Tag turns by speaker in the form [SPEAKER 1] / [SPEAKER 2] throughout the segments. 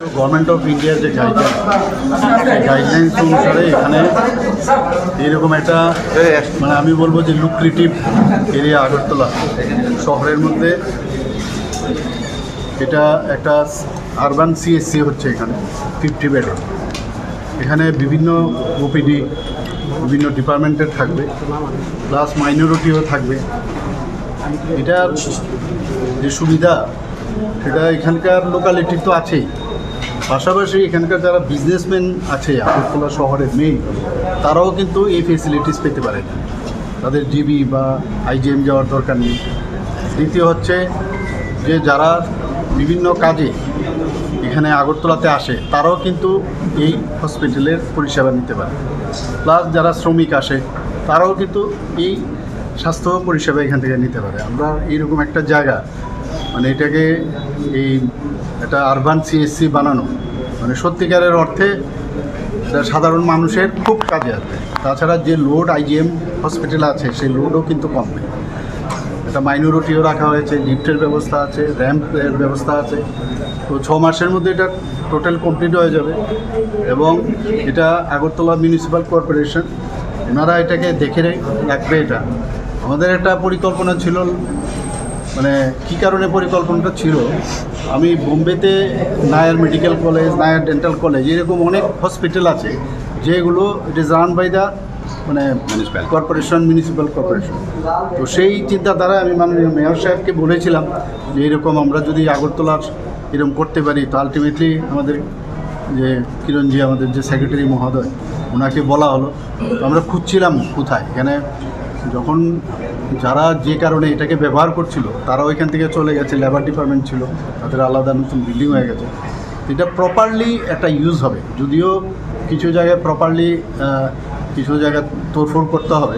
[SPEAKER 1] government of India जो guidelines अनुसारे এখানে এরকম একটা মানে আমি বলবো যে লুক্রেটিভ এরিয়া আগরতলা শহরের মধ্যে এটা একটা আরবান সিএসসি হচ্ছে এখানে 50 বেড এখানে বিভিন্ন ওপিডি বিভিন্ন ডিপার্টমেন্টের থাকবে প্লাস মাইনরিটিও থাকবে এটার যে সুবিধা সেটা এখানকার লোকালিটি তো আছেই পাশাপাশি এখানকার যারা বিজনেসম্যান আছে আগরতলা শহরের মেইন তারাও কিন্তু এই ফেসিলিটিস পেতে পারে তাদের জিবি বা আইজিএম যাওয়ার দরকার নেই দ্বিতীয় হচ্ছে যে যারা বিভিন্ন কাজে এখানে আগরতলাতে আসে তারাও কিন্তু এই হসপিটালের পরিষেবা নিতে পারে প্লাস যারা শ্রমিক আসে তারাও কিন্তু এই স্বাস্থ্য পরিষেবা এখান থেকে নিতে পারে আমরা এইরকম একটা জায়গা মানে এটাকে এই একটা আরবান সিএসসি বানানো মানে সত্যিকারের অর্থে এটা সাধারণ মানুষের খুব কাজে আসবে তাছাড়া যে লোড আইজিএম হসপিটালে আছে সেই লোডও কিন্তু কমবে এটা মাইনরিটিও রাখা হয়েছে লিফটের ব্যবস্থা আছে র্যাম্পের ব্যবস্থা আছে তো 6 মাসের মধ্যে এটা টোটাল কমপ্লিট হয়ে যাবে এবং এটা আগরতলা মিউনিসিপ্যাল কর্পোরেশন ওনারা এটাকে দেখে রাখবে এটা আমাদের একটা পরিকল্পনা ছিল মানে কী কারণে পরিকল্পনাটা ছিল আমি বোম্বেতে Nair medical college Nair dental college এরকম অনেক হসপিটাল আছে যেগুলো it is run by the মানে মিউনিসিপ্যাল কর্পোরেশন তো সেই চিন্তাধারা আমি মাননীয় মেয়র সাহেবকে বলেছিলাম যে এরকম আমরা যদি আগরতলার এরকম করতে পারি তো আলটিমেটলি আমাদের যে কিরণজি আমাদের যে সেক্রেটারি মহোদয় ওনাকে বলা হলো তো আমরা খুঁজছিলাম কোথায় এখানে যখন যারা যে কারণে এটাকে ব্যবহার করছিল তারাও এখান থেকে চলে গেছে লেবার ডিপার্টমেন্ট ছিল তাদের আলাদা নতুন বিল্ডিং হয়ে গেছে এটা প্রপারলি একটা ইউজ হবে যদিও কিছু জায়গায় প্রপারলি কিছু জায়গায় তোড়ফোড় করতে হবে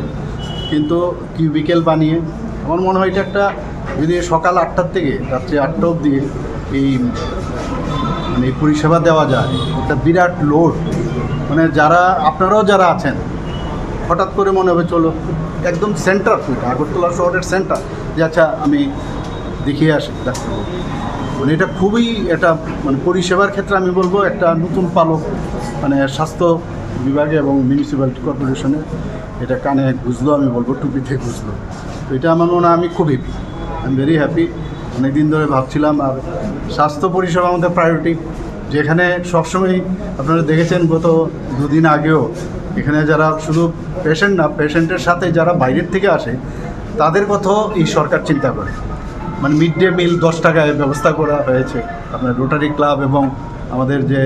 [SPEAKER 1] কিন্তু কিউবিকেল বানিয়ে আমার মনে হয় এটা একটা যদি সকাল 8টার থেকে রাত্রি 8টা অবধি এই মানে এই পরিষেবা দেওয়া যায় একটা বিরাট লোড মানে যারা আপনারাও যারা আছেন হঠাৎ করে মনে হবে চলো একদম সেন্টার ফুট আগরতলা শহরের সেন্টার যে আচ্ছা আমি দেখিয়ে আসি ডাক্তারবাবু মানে এটা খুবই একটা মানে পরিষেবার ক্ষেত্রে আমি বলবো একটা নতুন পালক মানে স্বাস্থ্য বিভাগে এবং মিউনিসিপ্যালিটি কর্পোরেশনে এটা কানে গুঁজলো আমি বলবো টুপিতে গুঁজলো তো এটা আমার মনে হয় আমি খুব happy I am very happy অনেকদিন ধরে ভাবছিলাম আর স্বাস্থ্য পরিষেবা আমাদের প্রায়োরিটি যেখানে সবসময় আপনারা দেখেছেন গত 2 দিন আগেও এখানে যারা শুধু পেশেন্ট না পেশেন্টের সাথে যারা বাইরের থেকে আসে তাদের কথাও এই সরকার চিন্তা করে মানে মিড ডে মিল 10 টাকায় ব্যবস্থা করা হয়েছে আপনার রোটারি ক্লাব এবং আমাদের যে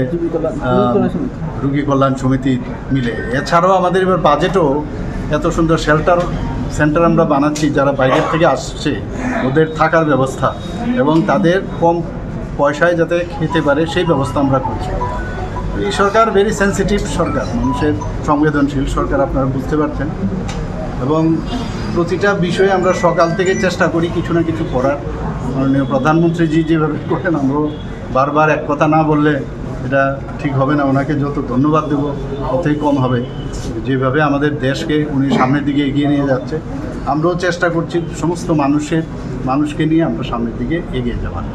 [SPEAKER 1] রুগী কল্যাণ সমিতি মিলে এছাড়াও আমাদের এবার বাজেটও এত সুন্দর সেন্টার আমরা বানাচ্ছি যারা বাইরের থেকে আসছে ওদের থাকার ব্যবস্থা এবং তাদের কম পয়সায় যাতে খেতে পারে সেই ব্যবস্থা আমরা করছি এই সরকার ভেরি সেন্সিটিভ সরকার মানুষের সংবেদনশীল সরকার আপনারা বুঝতে পারছেন এবং প্রতিটা বিষয়ে আমরা সকাল থেকে চেষ্টা করি কিছু না কিছু করার মাননীয় প্রধানমন্ত্রীজি যেভাবে করেন আমরাও বারবার এক কথা না বললে এটা ঠিক হবে না ওনাকে যত ধন্যবাদ দেবো ততই কম হবে যেভাবে আমাদের দেশকে উনি সামনের দিকে এগিয়ে নিয়ে যাচ্ছে আমরাও চেষ্টা করছি সমস্ত মানুষকে নিয়ে আমরা সামনের দিকে এগিয়ে যাওয়ার